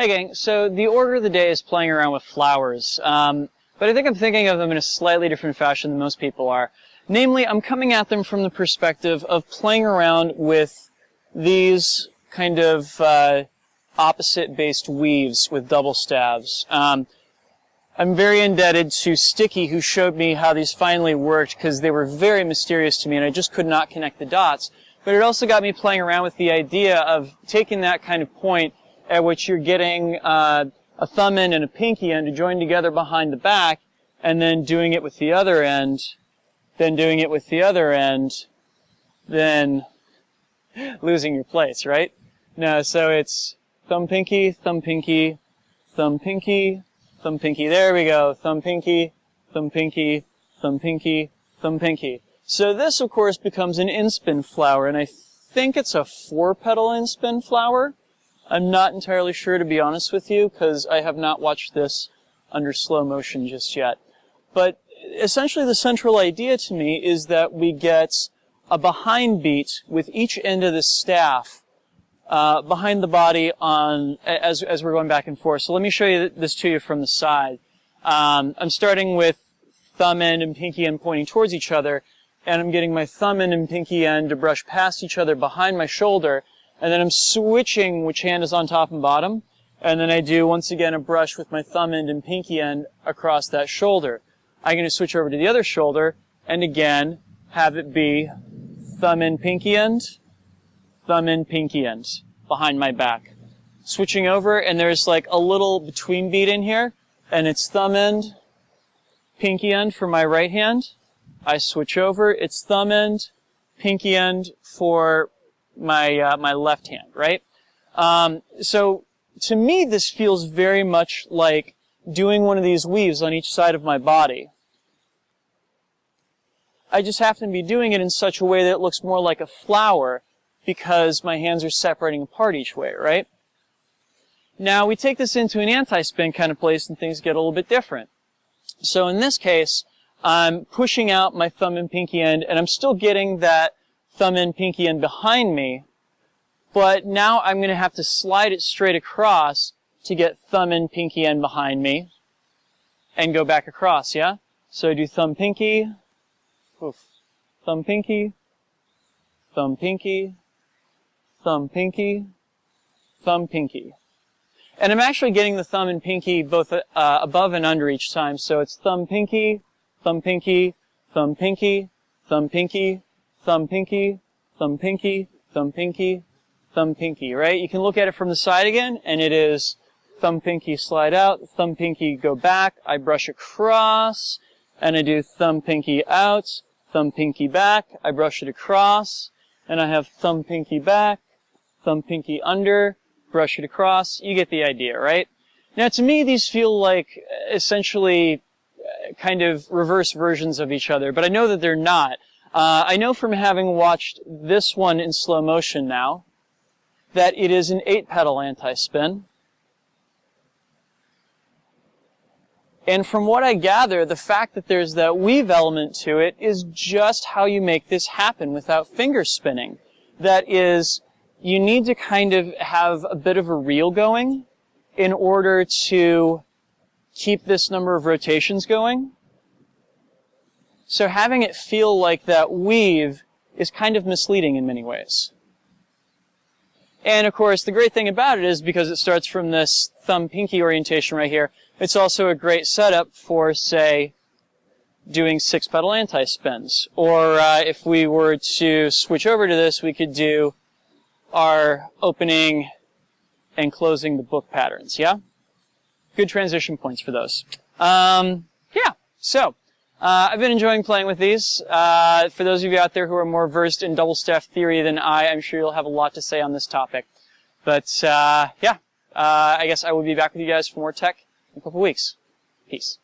Hey gang, so the order of the day is playing around with flowers, but I think I'm thinking of them in a slightly different fashion than most people are. Namely, I'm coming at them from the perspective of playing around with these kind of opposite-based weaves with double stabs. I'm very indebted to Sticky, who showed me how these finally worked, because they were very mysterious to me and I just could not connect the dots. But it also got me playing around with the idea of taking that kind of point at which you're getting a thumb end and a pinky end to join together behind the back, and then doing it with the other end, then doing it with the other end, then losing your place, right? No, so it's thumb, pinky, thumb, pinky, thumb, pinky, thumb, pinky. There we go. Thumb, pinky, thumb, pinky, thumb, pinky, thumb, pinky. So this, of course, becomes an inspin flower, and I think it's a 4-petal inspin flower. I'm not entirely sure, to be honest with you, because I have not watched this under slow motion just yet. But essentially the central idea to me is that we get a behind beat with each end of the staff behind the body on as we're going back and forth. So let me show you this to you from the side. I'm starting with thumb end and pinky end pointing towards each other, and I'm getting my thumb end and pinky end to brush past each other behind my shoulder, and then I'm switching which hand is on top and bottom, and then I do once again a brush with my thumb end and pinky end across that shoulder. I'm going to switch over to the other shoulder and again have it be thumb end, pinky end behind my back. Switching over, and there's like a little between beat in here, and it's thumb end, pinky end for my right hand. I switch over, it's thumb end, pinky end for my my left hand, right? So to me, this feels very much like doing one of these weaves on each side of my body. I just happen to be doing it in such a way that it looks more like a flower because my hands are separating apart each way, right? Now we take this into an anti-spin kind of place and things get a little bit different. So in this case, I'm pushing out my thumb and pinky end, and I'm still getting that thumb and pinky end behind me, but now I'm going to have to slide it straight across to get thumb and pinky end behind me and go back across, yeah? So I do thumb, pinky, oof, thumb, pinky, thumb, pinky, thumb, pinky, thumb, pinky. And I'm actually getting the thumb and pinky both above and under each time, so it's thumb, pinky, thumb, pinky, thumb, pinky, thumb, pinky, thumb, pinky, thumb, pinky, thumb, pinky, thumb, pinky, right? You can look at it from the side again, and it is thumb, pinky, slide out, thumb, pinky, go back, I brush across, and I do thumb, pinky, out, thumb, pinky, back, I brush it across, and I have thumb, pinky, back, thumb, pinky, under, brush it across. You get the idea, right? Now, to me, these feel like essentially kind of reverse versions of each other, but I know that they're not. I know from having watched this one in slow motion now that it is an 8-petal antispin. And from what I gather, the fact that there's that weave element to it is just how you make this happen without finger spinning. That is, you need to kind of have a bit of a reel going in order to keep this number of rotations going. So having it feel like that weave is kind of misleading in many ways. And of course, the great thing about it is because it starts from this thumb-pinky orientation right here, it's also a great setup for, say, doing 6-petal antispins. Or if we were to switch over to this, we could do our opening and closing the book patterns, yeah? Good transition points for those. Yeah, so I've been enjoying playing with these. For those of you out there who are more versed in double staff theory than I'm sure you'll have a lot to say on this topic. But yeah, I guess I will be back with you guys for more tech in a couple weeks. Peace.